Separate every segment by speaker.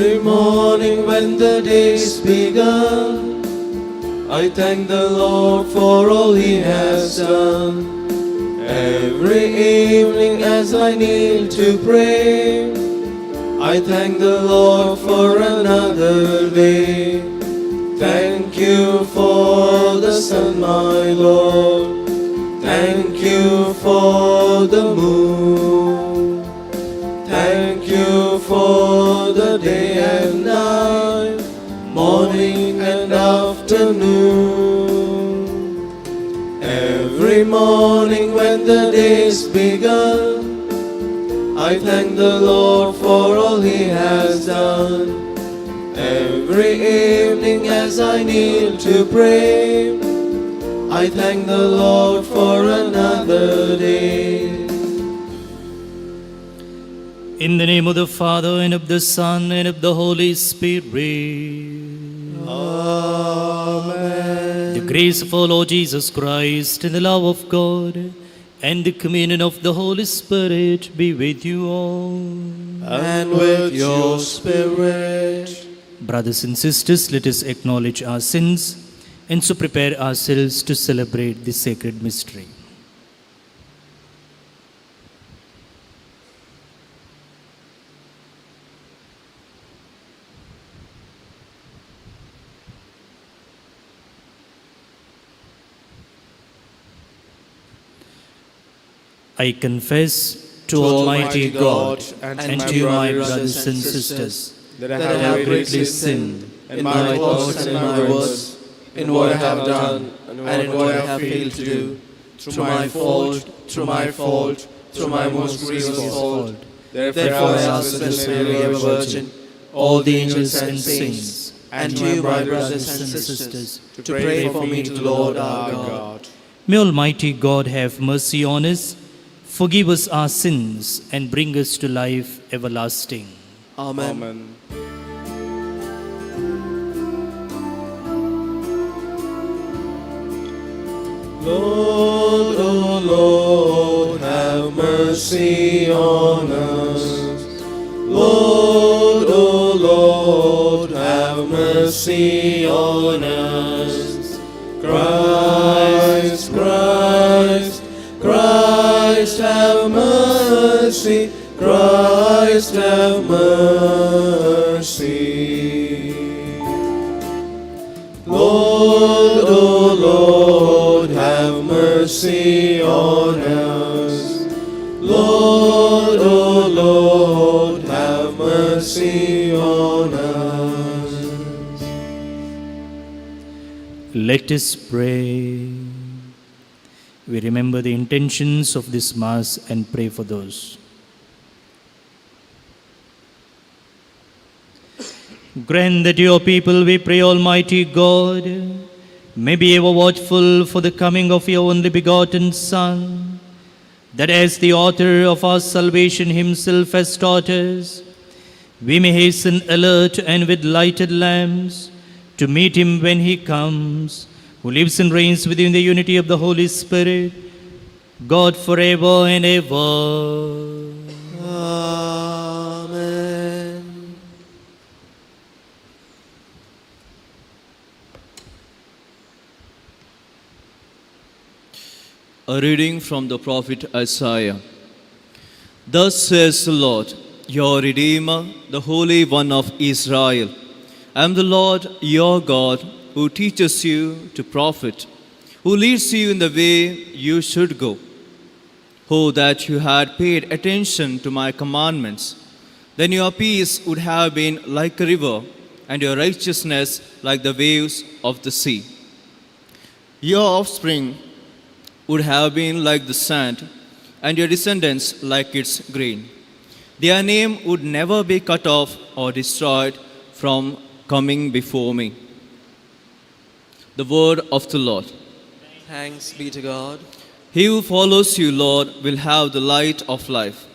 Speaker 1: Every morning when the day's begun, I thank the Lord for all He has done. Every evening as I kneel to pray, I thank the Lord for another day. Thank you for the sun, my Lord. Thank you for the moon. Thank you for the day and night, morning and afternoon. Every morning when the day's begun, I thank the Lord for all He has done. Every evening as I kneel to pray, I thank the Lord for another day.
Speaker 2: In the name of the Father, and of the Son, and of the Holy Spirit.
Speaker 1: Amen.
Speaker 2: The grace of our Lord Jesus Christ, and the love of God, and the communion of the Holy Spirit be with you all.
Speaker 1: And with your spirit.
Speaker 2: Brothers and sisters, let us acknowledge our sins and so prepare ourselves to celebrate this sacred mystery. I confess to Almighty God and to you, my brothers and sisters,
Speaker 1: that I have greatly sinned in my thoughts and in my words, in what I have done and in what I have failed to do, through my fault, through my most grievous fault. Therefore I ask the Blessed Mary, ever Virgin, all the angels and saints, and you, my brothers and sisters, to pray for me to the Lord our God.
Speaker 2: may Almighty God have mercy on us, forgive us our sins, and bring us to life everlasting.
Speaker 1: Amen. Lord, oh Lord, have mercy on us. Lord, oh Lord, have mercy on us. Christ, Christ, Christ, have mercy. Christ, have mercy. Lord, oh Lord, have mercy on us. Lord, oh Lord, have mercy on us.
Speaker 2: Let us pray. We remember the intentions of this Mass and pray for those. Grant that your people, we pray, Almighty God, may be ever watchful for the coming of your only begotten Son, that as the author of our salvation himself has taught us, we may hasten alert and with lighted lamps to meet him when he comes, who lives and reigns within the unity of the Holy Spirit, God forever and ever.
Speaker 1: Amen.
Speaker 3: A reading from the prophet Isaiah. Thus says the Lord, your Redeemer, the Holy One of Israel. I am the Lord your God, who teaches you to profit, who leads you in the way you should go. Oh, that you had paid attention to my commandments, then your peace would have been like a river, and your righteousness like the waves of the sea. Your offspring would have been like the sand, and your descendants like its grain. Their name would never be cut off or destroyed from coming before me. The word of the Lord.
Speaker 1: Thanks be to God.
Speaker 3: He who follows you, Lord, will have the light of life.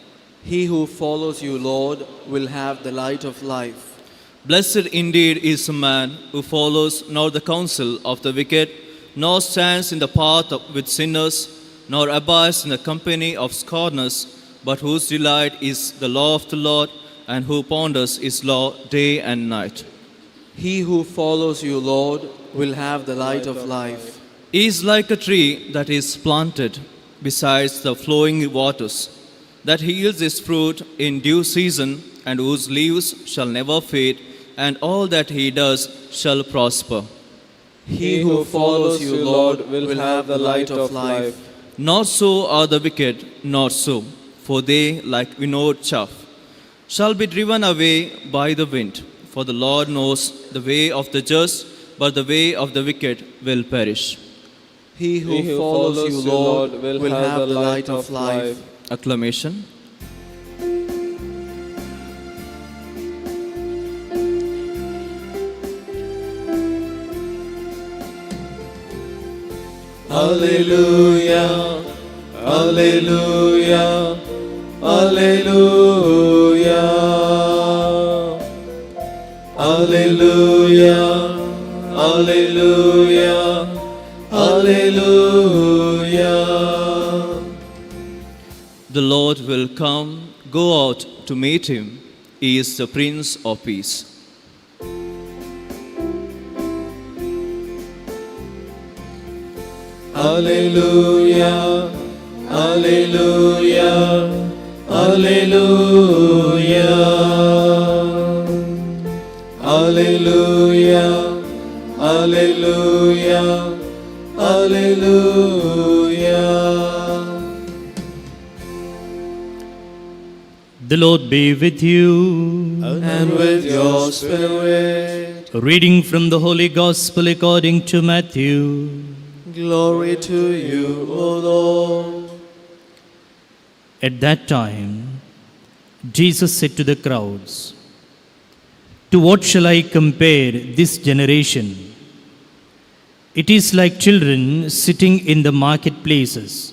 Speaker 1: He who follows you, Lord, will have the light of life.
Speaker 3: Blessed indeed is the man who follows not the counsel of the wicked, nor stands in the path with sinners, nor abides in the company of scorners, but whose delight is the law of the Lord, and who ponders his law day and night.
Speaker 1: He who follows you, Lord, will have the light of life.
Speaker 3: He is like a tree that is planted beside the flowing waters, that yields its fruit in due season, and whose leaves shall never fade, and all that he does shall prosper.
Speaker 1: He who follows you, Lord, will have the light of life.
Speaker 3: Not so are the wicked, not so, for they, like winnowed chaff, shall be driven away by the wind. For the Lord knows the way of the just, but the way of the wicked will perish.
Speaker 1: He who follows you, Lord, will have the light of life.
Speaker 3: Acclamation.
Speaker 1: Alleluia, Alleluia, Alleluia, Alleluia, Alleluia, Alleluia.
Speaker 3: The Lord will come, go out to meet him. He is the Prince of Peace.
Speaker 1: Alleluia, Alleluia, Alleluia, Alleluia, Alleluia, Alleluia.
Speaker 2: The Lord be with you.
Speaker 1: And with your spirit.
Speaker 2: A reading from the Holy Gospel according to Matthew.
Speaker 1: Glory to you, O Lord.
Speaker 2: At that time, Jesus said to the crowds, "To what shall I compare this generation? It is like children sitting in the marketplaces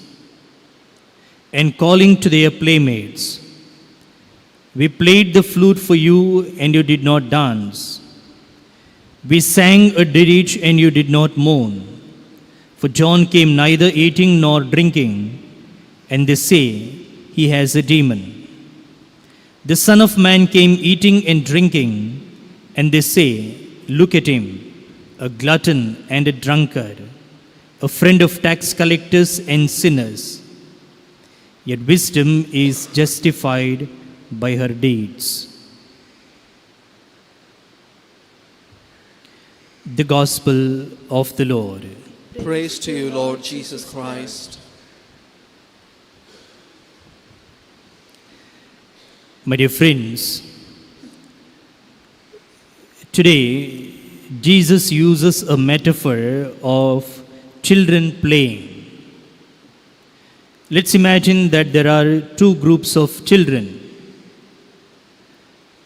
Speaker 2: and calling to their playmates. We played the flute for you, and you did not dance. We sang a dirge, and you did not mourn. For John came neither eating nor drinking, and they say he has a demon. The Son of Man came eating and drinking, and they say, look at him, a glutton and a drunkard, a friend of tax collectors and sinners. Yet wisdom is justified by her deeds." The Gospel of the Lord.
Speaker 1: Praise to you, Lord Jesus Christ.
Speaker 2: My dear friends, today Jesus uses a metaphor of children playing. Let's imagine that there are two groups of children.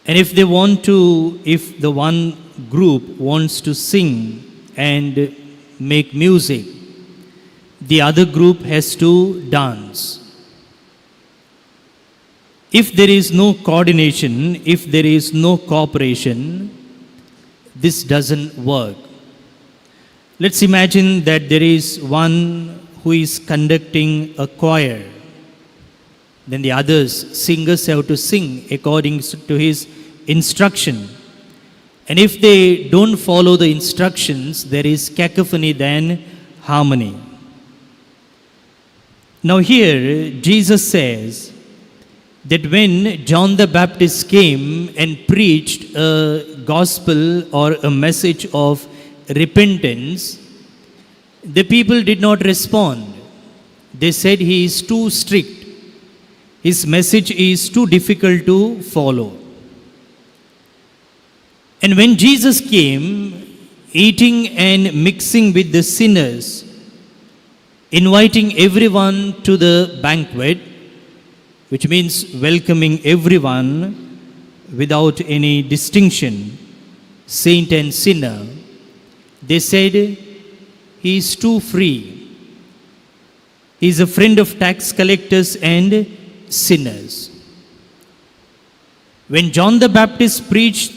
Speaker 2: And if the one group wants to sing and make music, the other group has to dance. If there is no coordination, if there is no cooperation, this doesn't work. Let's imagine that there is one who is conducting a choir. Then the singers have to sing according to his instruction. And if they don't follow the instructions, there is cacophony than harmony. Now here, Jesus says that when John the Baptist came and preached a gospel or a message of repentance, the people did not respond. They said he is too strict. His message is too difficult to follow. And when Jesus came, eating and mixing with the sinners, inviting everyone to the banquet, which means welcoming everyone without any distinction, saint and sinner, they said he is too free. He is a friend of tax collectors and sinners. When John the Baptist preached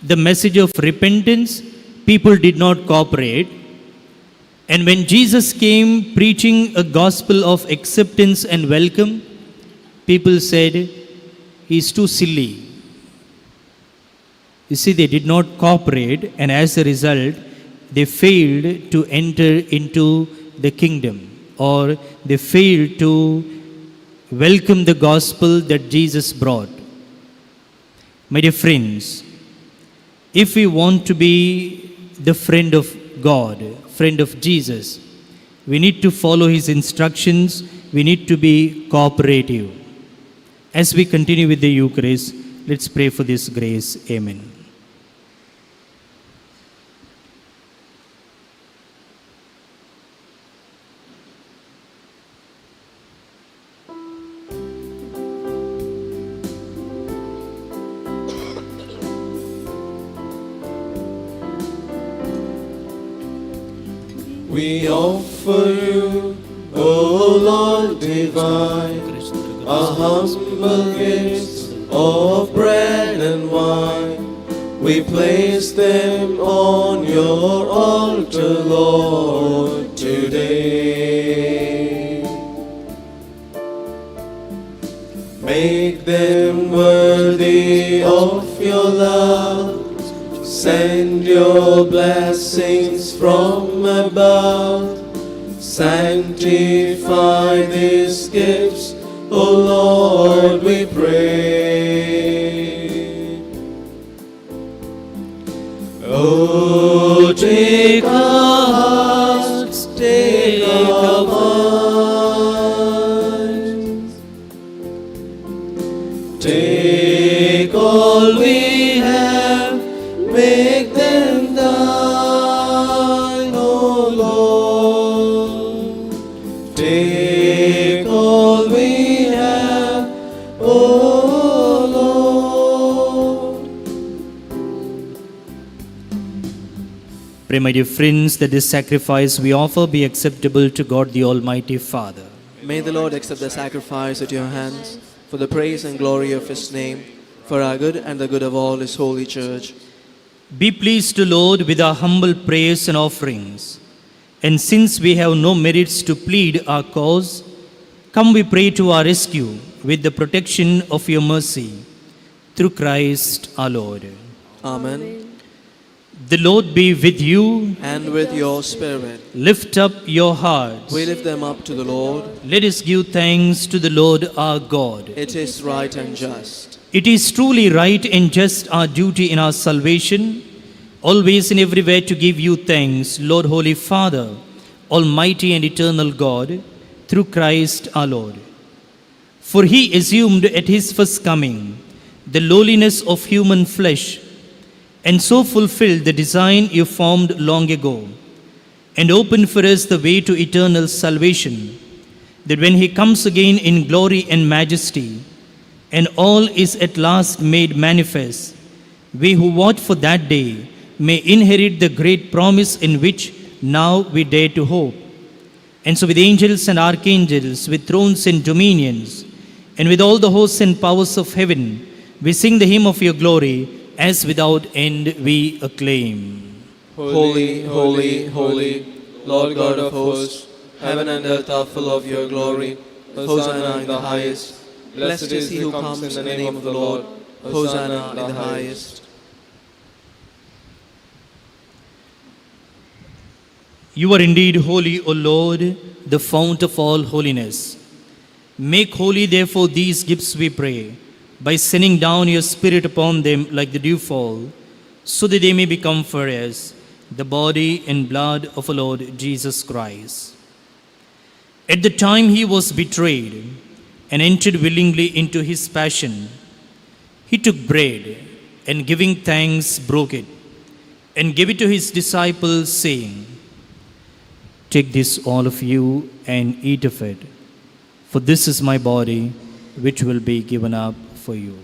Speaker 2: the message of repentance, people did not cooperate. And when Jesus came preaching a gospel of acceptance and welcome, people said, he is too silly. You see, they did not cooperate, and as a result, they failed to enter into the kingdom, or they failed to welcome the gospel that Jesus brought. My dear friends, if we want to be the friend of God, friend of Jesus, we need to follow his instructions, we need to be cooperative. As we continue with the Eucharist, let's pray for this grace. Amen.
Speaker 1: We offer you, O Lord divine, a humble gift of bread and wine. We place them on your altar, Lord, today. Make them worthy of your love. Send your blessings from above. Sanctify these gifts, O Lord, we pray. Oh, take our hearts, take our minds. Take all we have, make them thine, O Lord. Take all we have, O Lord.
Speaker 2: Pray, my dear friends, that this sacrifice we offer be acceptable to God the Almighty Father.
Speaker 4: May the Lord accept the sacrifice at your hands for the praise and glory of his name, for our good and the good of all his holy church.
Speaker 2: Be pleased to Lord with our humble prayers and offerings. And since we have no merits to plead our cause, come we pray to our rescue with the protection of your mercy. Through Christ our Lord.
Speaker 4: Amen.
Speaker 2: The Lord be with you.
Speaker 4: And with your spirit.
Speaker 2: Lift up your hearts.
Speaker 4: We lift them up to the Lord.
Speaker 2: Let us give thanks to the Lord our God.
Speaker 4: It is right and just.
Speaker 2: It is truly right and just our duty in our salvation, always and everywhere to give you thanks, Lord, Holy Father, Almighty and eternal God, through Christ our Lord. For he assumed at his first coming the lowliness of human flesh, and so fulfilled the design you formed long ago, and opened for us the way to eternal salvation, that when he comes again in glory and majesty, and all is at last made manifest, we who watch for that day may inherit the great promise in which now we dare to hope. And so with angels and archangels, with thrones and dominions, and with all the hosts and powers of heaven, we sing the hymn of your glory, as without end we acclaim.
Speaker 1: Holy, holy, holy, Lord God of hosts, heaven and earth are full of your glory. Hosanna in the highest. Blessed is he who comes in the name of the Lord. Hosanna in the highest.
Speaker 2: You are indeed holy, O Lord, the fount of all holiness. Make holy, therefore, these gifts, we pray, by sending down your Spirit upon them like the dewfall, so that they may become for us the body and blood of our Lord Jesus Christ. At the time he was betrayed and entered willingly into his passion, he took bread and giving thanks broke it and gave it to his disciples, saying, "Take this, all of you, and eat of it, for this is my body, which will be given up for you."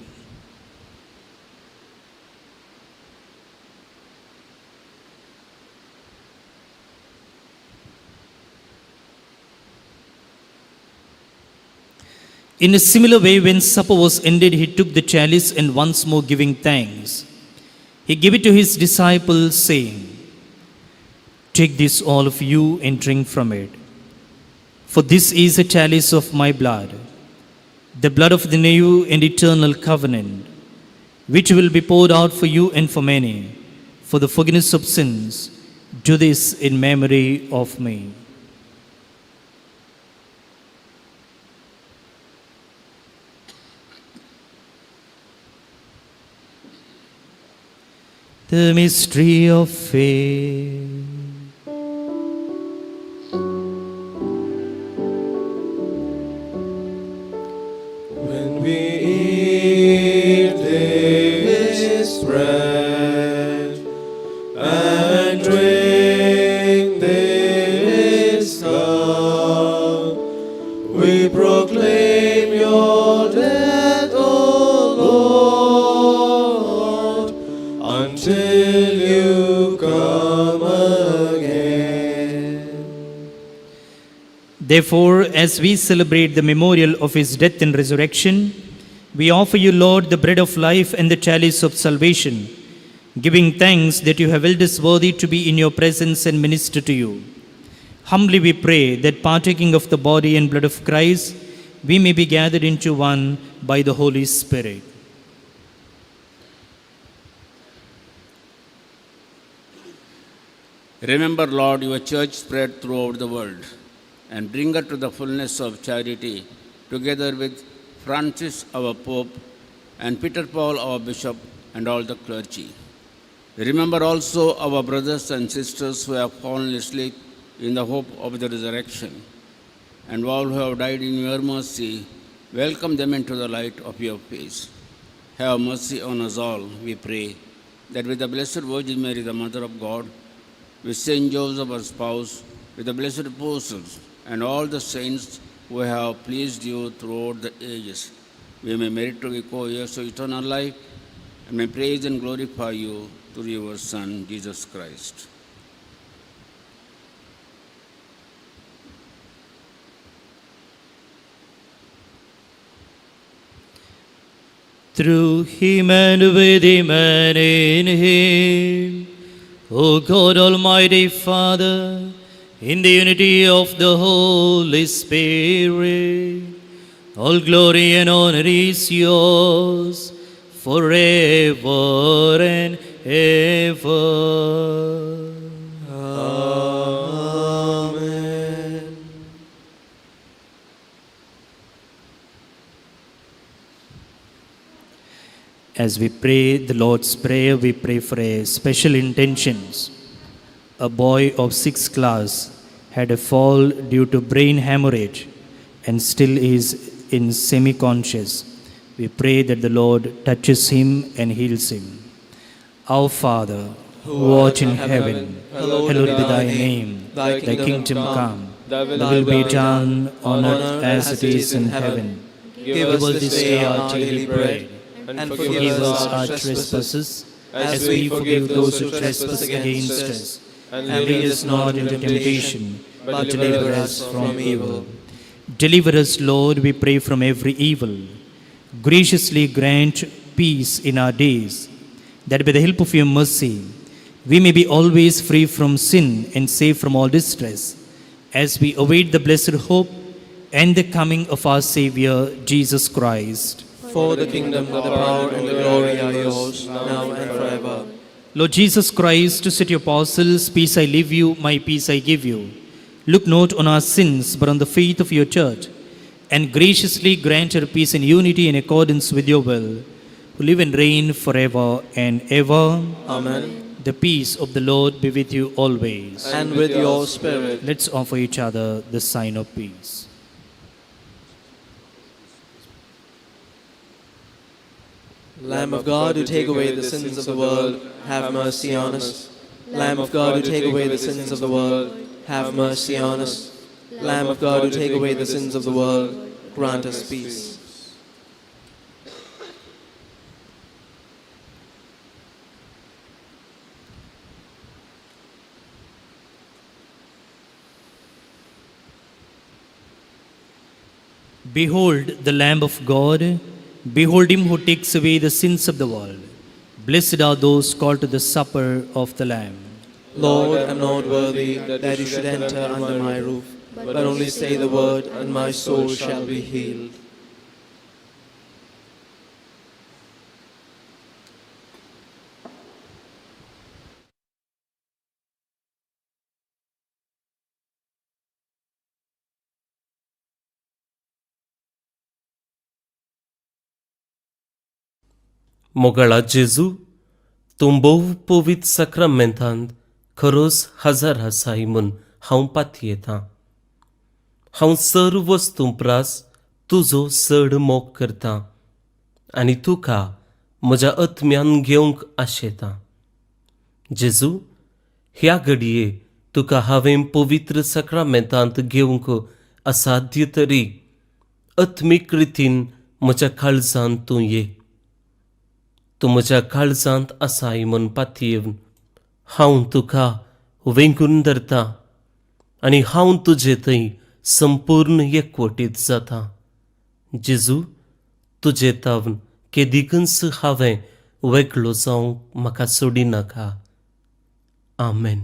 Speaker 2: In a similar way, when supper was ended, he took the chalice and once more giving thanks, he gave it to his disciples, saying, "Take this, all of you, and drink from it. For this is a chalice of my blood, the blood of the new and eternal covenant, which will be poured out for you and for many, for the forgiveness of sins. Do this in memory of me. The mystery of faith.
Speaker 1: When we eat this bread and drink this cup, we proclaim your death, O Lord, until you come again.
Speaker 2: Therefore, as we celebrate the memorial of his death and resurrection, we offer you, Lord, the bread of life and the chalice of salvation, giving thanks that you have held us worthy to be in your presence and minister to you. Humbly we pray that, partaking of the body and blood of Christ, we may be gathered into one by the Holy Spirit.
Speaker 5: Remember, Lord, your church spread throughout the world, and bring her to the fullness of charity, together with Francis, our Pope, and Peter Paul, our Bishop, and all the clergy. Remember also our brothers and sisters who have fallen asleep in the hope of the resurrection, and all who have died in your mercy. Welcome them into the light of your face. Have mercy on us all, we pray, that with the Blessed Virgin Mary, the Mother of God, with Saint Joseph, our spouse, with the blessed apostles, and all the saints who have pleased you throughout the ages, we may merit to be co-heirs of eternal life, and may praise and glorify you through your Son, Jesus Christ.
Speaker 2: Through him and with him and in him, O God, Almighty Father, in the unity of the Holy Spirit, all glory and honor is yours forever and ever.
Speaker 1: Amen.
Speaker 2: As we pray the Lord's Prayer, we pray for a special intentions. A boy of 6th class had a fall due to brain hemorrhage and still is in semi-conscious. We pray that the Lord touches him and heals him. Our Father, who art in heaven, hallowed be thy name. Thy kingdom come. Thy will be done on earth as it is in heaven. Give us this day our daily bread, and forgive us our trespasses, as we forgive those who trespass against us. And lead us not into temptation, but deliver us from evil. Deliver us, Lord, we pray, from every evil. Graciously grant peace in our days, that by the help of your mercy, we may be always free from sin and safe from all distress, as we await the blessed hope and the coming of our Savior, Jesus Christ.
Speaker 4: For the kingdom, the power, and the glory are yours, now and forever.
Speaker 2: Lord Jesus Christ, to set your apostles, peace I leave you, my peace I give you. Look not on our sins, but on the faith of your church, and graciously grant her peace and unity in accordance with your will, who live and reign forever and ever.
Speaker 4: Amen.
Speaker 2: The peace of the Lord be with you always.
Speaker 4: And with your spirit.
Speaker 2: Let's offer each other the sign of peace.
Speaker 4: Lamb of God, who take away the sins of the world, have mercy on us. Lamb of God, who take away the sins of the world, have mercy on us. Lamb of God, who take away the sins of the world, grant us peace.
Speaker 2: Behold the Lamb of God. Behold him who takes away the sins of the world. Blessed are those called to the supper of the Lamb.
Speaker 4: Lord, I am not worthy that you should enter under my roof, but only say the word, and my soul shall be healed.
Speaker 6: मोगळा जेजू तूं भोव पवित्र सक्रामेंतांत खरोच हजर आसाय म्हूण हांव पातयेतां. हांव सर्व वस्तू प्रास तुजो चड मोग करतां आनी तुका म्हज्या आत्म्यान घेवंक आशेतां. जेजू, ह्या घडये तुका हांवें पवित्र सक्रामेंतांत घेवंक असाध्य तरी आत्मीक रितीन म्हज्या काळजांत तूं ये. तूं म्हज्या काळजांत आसाय म्हूण पातयेवन हांव तुका वेंगून धरतां आनी हांव तुजे थंय संपूर्ण एकवटीत जातां. जेजू, तुजे तावन केदीकच हांवें वेगळो जावंक म्हाका सोडिनाका. आमेन.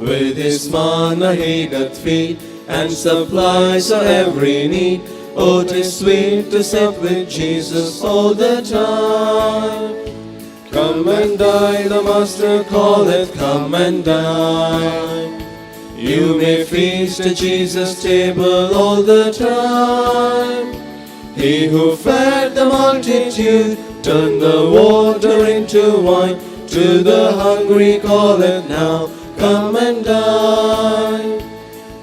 Speaker 1: With his manna he doth feed, and supplies our every need. Oh, 'tis sweet to sit with Jesus all the time. Come and dine, the Master calleth, come and dine. You may feast at Jesus' table all the time. He who fed the multitude turned the water into wine. To the hungry calleth now, come and dine.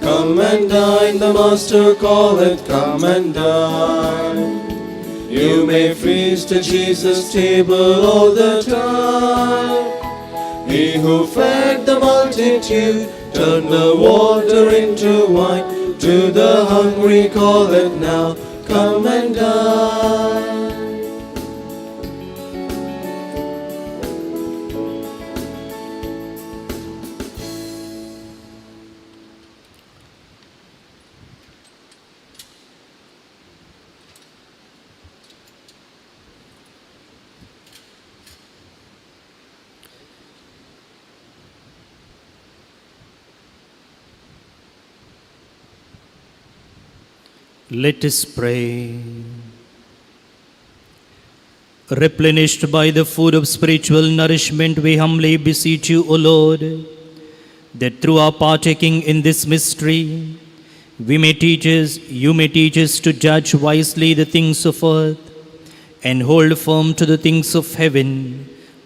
Speaker 1: Come and dine, the Master calleth, come and dine. You may feast at Jesus' table all the time. He who fed the multitude turned the water into wine. To the hungry calleth now, come and dine.
Speaker 2: Let us pray. Replenished by the food of spiritual nourishment, we humbly beseech you, O Lord, that through our partaking in this mystery, you may teach us to judge wisely the things of earth and hold firm to the things of heaven,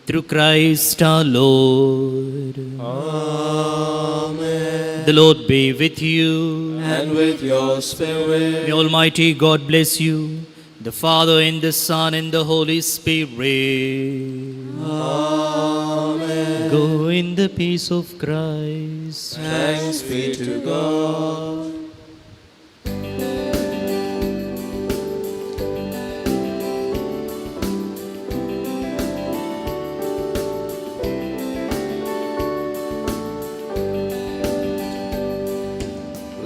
Speaker 2: through Christ our Lord.
Speaker 1: Amen.
Speaker 2: The Lord be with you.
Speaker 1: And with your spirit.
Speaker 2: May Almighty God bless you, the Father and the Son and the Holy Spirit.
Speaker 1: Amen.
Speaker 2: Go in the peace of Christ.
Speaker 1: Thanks be to God.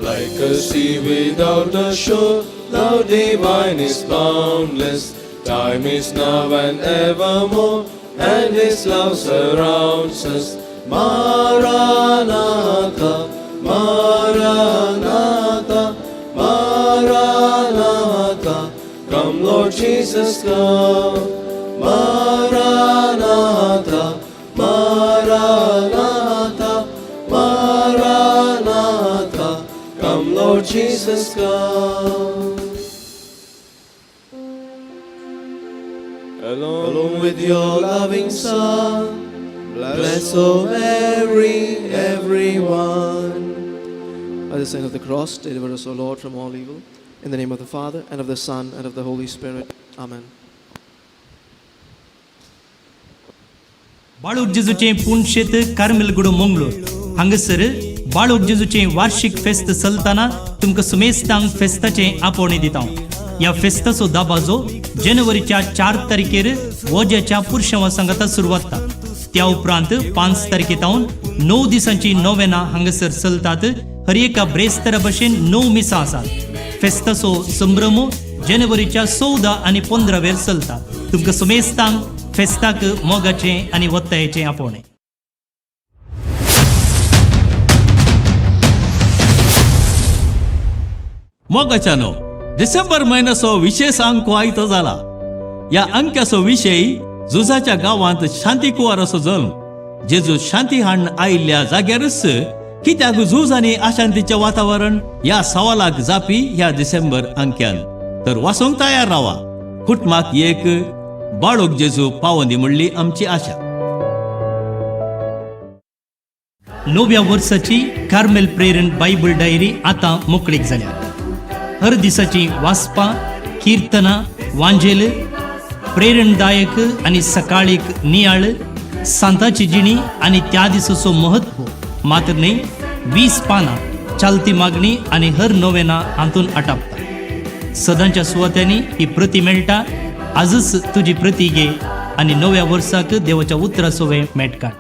Speaker 1: Like a sea without a shore, thou divine is boundless. Time is now and evermore, and his love surrounds us. Maranatha, Maranatha, Maranatha, come Lord Jesus, come. Maranatha, Maranatha, Maranatha, come Lord Jesus, come. Along with your loving Son, bless, O Mary, everyone.
Speaker 4: By the sign of the cross, deliver us, O Lord, from all evil. In the name of the Father, and of the Son, and of the Holy Spirit. Amen.
Speaker 2: बाळूक जेजूचे पुणशेत कार्मेलगुडो Mangalore हांगसर बाळूक जेजूचे वार्षिक फेस्त चलताना तुमकां सुमेस्तांक फेस्ताचे आपोवणी दिता. ह्या फेस्ताचो दाबाजो जानेवारीच्या 4 तारखेर वोज्याच्या पुरुषांवा संगता सुरवात जाता. त्या उपरांत 5 तारखेतावन 9 दिसांची नोवेना हांगसर चलतात. हर एका ब्रेस्तारा भशेन 9 मिसां आसात. फेस्ताचो संभ्रम जानेवारीच्या 14 आनी 15 वेर चलता. तुमकां सुमेस्तांक फेस्ताक मोगाचे आनी वत्तायेचे आपोवणे.
Speaker 7: मोगाच्यानो डिसेंबर म्हयन्याचो विशेष अंक आयतो जाला. ह्या अंक्याचो विशय झुजाच्या गांवांत शांती कुवाराचो जल्म. जेजू शांती हाडून आयिल्ल्या जाग्यारच कित्याक झूज आनी अशांतीचें वातावरण ह्या सवालाक जापी ह्या डिसेंबर अंक्यान. तर वाचूंक तयार रावा. कुटुंबाक एक बाळूक जेजू पावोंदी म्हणली आमची आशा.
Speaker 2: नव्या वर्साची कार्मेल प्रेरण बायबल डायरी आता मोकळीक जाल्या. हर दिसाची वाचपां, कीर्तनां, वांजेल, प्रेरणदायक आणि सकाळीक नियाळ, सांताची जिणी आणि त्या दिसाचो महत्व मात्र न्ही 20 पानां चालती मागणी आणि हर नोवेना हातून आटापता. सदांच्या सुवात्यांनी ही प्रती मेळटा. आजच तुजी प्रती घे आणि नव्या वर्साक देवाच्या उतराचो वेळ मेट काड.